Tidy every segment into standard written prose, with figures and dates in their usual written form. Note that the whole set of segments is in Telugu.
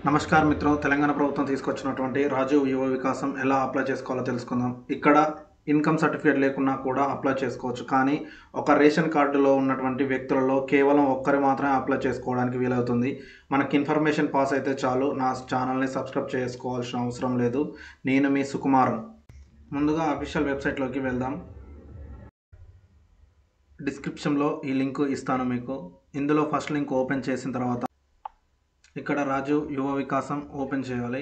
నమస్కారం మిత్రం. తెలంగాణ ప్రభుత్వం తీసుకొచ్చినటువంటి రాజీవ్ యువ వికాసం ఎలా అప్లై చేసుకోవాలో తెలుసుకుందాం. ఇక్కడ ఇన్కమ్ సర్టిఫికేట్ లేకున్నా కూడా అప్లై చేసుకోవచ్చు. కానీ ఒక రేషన్ కార్డులో ఉన్నటువంటి వ్యక్తులలో కేవలం ఒక్కరు మాత్రమే అప్లై చేసుకోవడానికి వీలవుతుంది. మనకి ఇన్ఫర్మేషన్ పాస్ అయితే చాలు. నా ఛానల్ని సబ్స్క్రైబ్ చేసుకోవాల్సిన అవసరం లేదు. నేను మీ సుకుమారం. ముందుగా అఫీషియల్ వెబ్సైట్లోకి వెళ్దాం. డిస్క్రిప్షన్లో ఈ లింక్ ఇస్తాను మీకు. ఇందులో ఫస్ట్ లింక్ ఓపెన్ చేసిన తర్వాత ఇక్కడ రాజీవ్ యువ వికాసం ఓపెన్ చేయాలి.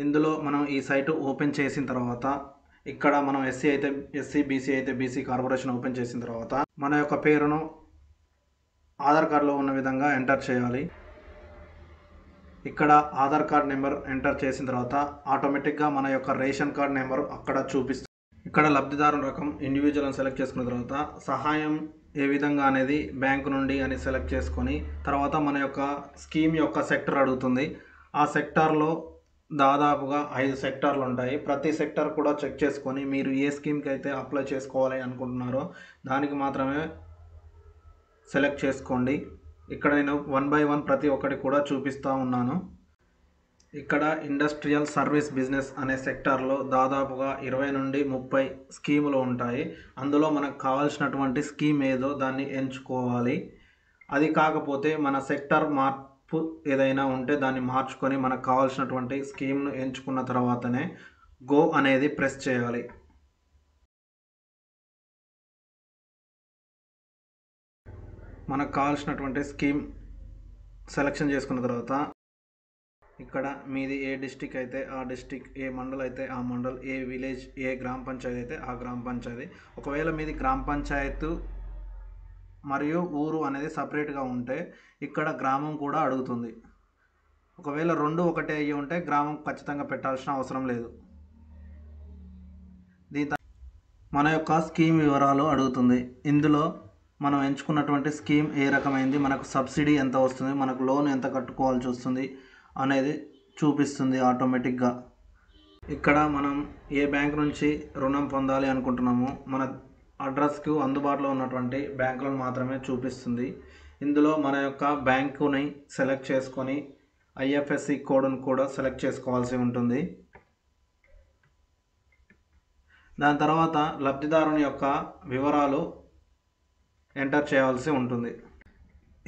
ఇందులో మనం ఈ సైట్ ఓపెన్ చేసిన తర్వాత ఇక్కడ మనం ఎస్సీ అయితే ఎస్సీ, బీసీ అయితే బీసీ కార్పొరేషన్ ఓపెన్ చేసిన తర్వాత మన యొక్క పేరును ఆధార్ కార్డులో ఉన్న విధంగా ఎంటర్ చేయాలి. ఇక్కడ ఆధార్ కార్డ్ నెంబర్ ఎంటర్ చేసిన తర్వాత ఆటోమేటిక్గా మన యొక్క రేషన్ కార్డ్ నెంబర్ అక్కడ చూపిస్తుంది. ఇక్కడ లబ్ధిదారు రకం ఇండివిజువల్ అని సెలెక్ట్ చేసుకున్న తర్వాత సహాయం ఏ విధంగా అనేది బ్యాంకు నుండి అని సెలెక్ట్ చేసుకొని తర్వాత మన యొక్క స్కీమ్ యొక్క సెక్టర్ అడుగుతుంది. ఆ సెక్టార్లో దాదాపుగా 5 సెక్టార్లు ఉంటాయి. ప్రతి సెక్టార్ కూడా చెక్ చేసుకొని మీరు ఏ స్కీమ్కి అయితే అప్లై చేసుకోవాలి అనుకుంటున్నారో దానికి మాత్రమే సెలెక్ట్ చేసుకోండి. ఇక్కడ నేను 1 by 1 ప్రతి ఒక్కటి కూడా చూపిస్తూ ఉన్నాను. ఇక్కడ ఇండస్ట్రియల్ సర్వీస్ బిజినెస్ అనే సెక్టార్లో దాదాపుగా 20 నుండి 30 స్కీములు ఉంటాయి. అందులో మనకు కావాల్సినటువంటి స్కీమ్ ఏదో దాన్ని ఎంచుకోవాలి. అది కాకపోతే మన సెక్టార్ మార్పు ఏదైనా ఉంటే దాన్ని మార్చుకొని మనకు కావాల్సినటువంటి స్కీమ్ను ఎంచుకున్న తర్వాతనే గో అనేది ప్రెస్ చేయాలి. మనకు కావాల్సినటువంటి స్కీమ్ సెలెక్షన్ చేసుకున్న తర్వాత ఇక్కడ మీది ఏ డిస్టిక్ అయితే ఆ డిస్టిక్, ఏ మండల్ అయితే ఆ మండల్, ఏ విలేజ్, ఏ గ్రామ పంచాయతీ అయితే ఆ గ్రామ పంచాయతీ. ఒకవేళ మీది గ్రామ పంచాయతీ మరియు ఊరు అనేది సపరేట్గా ఉంటే ఇక్కడ గ్రామం కూడా అడుగుతుంది. ఒకవేళ రెండు ఒకటే అయ్యి ఉంటే గ్రామం ఖచ్చితంగా పెట్టాల్సిన అవసరం లేదు. దీంతో మన యొక్క స్కీమ్ వివరాలు అడుగుతుంది. ఇందులో మనం ఎంచుకున్నటువంటి స్కీమ్ ఏ రకమైంది, మనకు సబ్సిడీ ఎంత వస్తుంది, మనకు లోన్ ఎంత కట్టుకోవాల్సి వస్తుంది అనేది చూపిస్తుంది ఆటోమేటిక్గా. ఇక్కడ మనం ఏ బ్యాంక్ నుంచి రుణం పొందాలి అనుకుంటున్నామో మన అడ్రస్కు అందుబాటులో ఉన్నటువంటి బ్యాంకులను మాత్రమే చూపిస్తుంది. ఇందులో మన యొక్క బ్యాంకుని సెలెక్ట్ చేసుకొని ఐఎఫ్ఎస్సి కోడ్ను కూడా సెలెక్ట్ చేసుకోవాల్సి ఉంటుంది. దాని తర్వాత లబ్ధిదారుని యొక్క వివరాలు ఎంటర్ చేయాల్సి ఉంటుంది.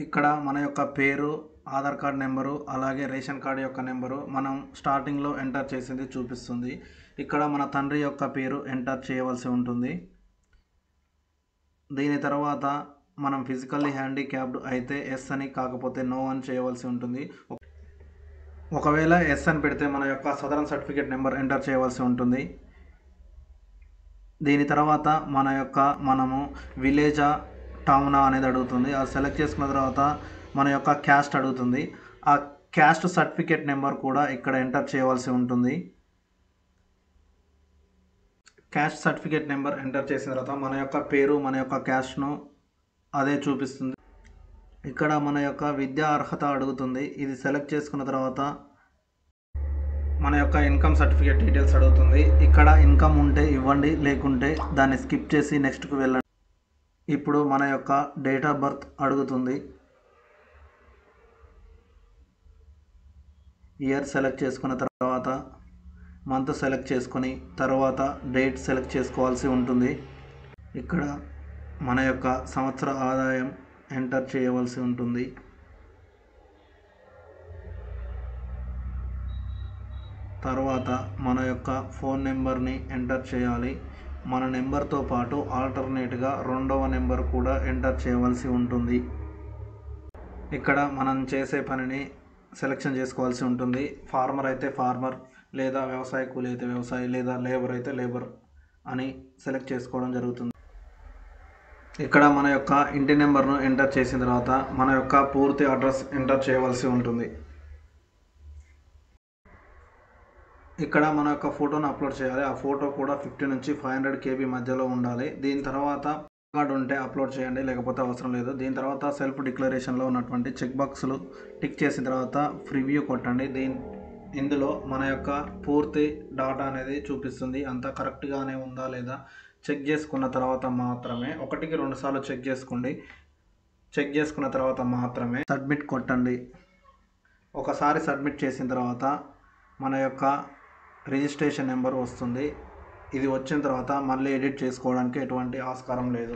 ఇక్కడ మన యొక్క పేరు, ఆధార్ కార్డ్ నెంబరు, అలాగే రేషన్ కార్డు యొక్క నెంబరు మనం స్టార్టింగ్లో ఎంటర్ చేసింది చూపిస్తుంది. ఇక్కడ మన తండ్రి యొక్క పేరు ఎంటర్ చేయవలసి ఉంటుంది. దీని తర్వాత మనం ఫిజికల్లీ హ్యాండిక్యాప్డ్ అయితే ఎస్ అని, కాకపోతే నో అని చేయవలసి ఉంటుంది. ఒకవేళ ఎస్ అని పెడితే మన యొక్క సదరన్ సర్టిఫికేట్ నెంబర్ ఎంటర్ చేయవలసి ఉంటుంది. దీని తర్వాత మనము విలేజా టౌనా అనేది అడుగుతుంది. అది సెలెక్ట్ చేసుకున్న తర్వాత మన యొక్క క్యాస్ట్ అడుగుతుంది. ఆ క్యాస్ట్ సర్టిఫికేట్ నెంబర్ కూడా ఇక్కడ ఎంటర్ చేయవలసి ఉంటుంది. క్యాస్ట్ సర్టిఫికేట్ నెంబర్ ఎంటర్ చేసిన తర్వాత మన యొక్క పేరు, మన యొక్క క్యాస్ట్ను అదే చూపిస్తుంది. ఇక్కడ మన యొక్క విద్యా అర్హత అడుగుతుంది. ఇది సెలెక్ట్ చేసుకున్న తర్వాత మన యొక్క ఇన్కమ్ సర్టిఫికేట్ డీటెయిల్స్ అడుగుతుంది. ఇక్కడ ఇన్కమ్ ఉంటే ఇవ్వండి, లేకుంటే దాన్ని స్కిప్ చేసి నెక్స్ట్కి వెళ్ళండి. ఇప్పుడు మన యొక్క డేట్ ఆఫ్ బర్త్ అడుగుతుంది. ఇయర్ సెలెక్ట్ చేసుకున్న తర్వాత మంత్ సెలెక్ట్ చేసుకొని తర్వాత డేట్ సెలెక్ట్ చేసుకోవాల్సి ఉంటుంది. ఇక్కడ మన యొక్క సంవత్సర ఆదాయం ఎంటర్ చేయవలసి ఉంటుంది. తర్వాత మన యొక్క ఫోన్ నెంబర్ని ఎంటర్ చేయాలి. మన నెంబర్తో పాటు ఆల్టర్నేట్గా 2వ నెంబర్ కూడా ఎంటర్ చేయవలసి ఉంటుంది. ఇక్కడ మనం చేసే పనిని సెలెక్షన్ చేసుకోవాల్సి ఉంటుంది. ఫార్మర్ అయితే ఫార్మర్, లేదా వ్యవసాయ కూలి అయితే వ్యవసాయ, లేదా లేబర్ అయితే లేబర్ అని సెలెక్ట్ చేసుకోవడం జరుగుతుంది. ఇక్కడ మన యొక్క ఇంటి నెంబర్ను ఎంటర్ చేసిన తర్వాత మన యొక్క పూర్తి అడ్రస్ ఎంటర్ చేయవలసి ఉంటుంది. ఇక్కడ మన యొక్క ఫోటోను అప్లోడ్ చేయాలి. ఆ ఫోటో కూడా 50 నుంచి 500 KB మధ్యలో ఉండాలి. దీని తర్వాత కార్డు ఉంటే అప్లోడ్ చేయండి, లేకపోతే అవసరం లేదు. దీని తర్వాత సెల్ఫ్ డిక్లరేషన్లో ఉన్నటువంటి చెక్ బాక్సులు టిక్ చేసిన తర్వాత ప్రివ్యూ కొట్టండి. ఇందులో మన యొక్క పూర్తి డాటా అనేది చూపిస్తుంది. అంతా కరెక్ట్గానే ఉందా లేదా చెక్ చేసుకున్న తర్వాత మాత్రమే, 1కి 2 సార్లు చెక్ చేసుకోండి. చెక్ చేసుకున్న తర్వాత మాత్రమే సబ్మిట్ కొట్టండి. ఒకసారి సబ్మిట్ చేసిన తర్వాత మన యొక్క రిజిస్ట్రేషన్ నెంబర్ వస్తుంది. ఇది వచ్చిన తర్వాత మళ్ళీ ఎడిట్ చేసుకోవడానికి ఎటువంటి ఆస్కారం లేదు.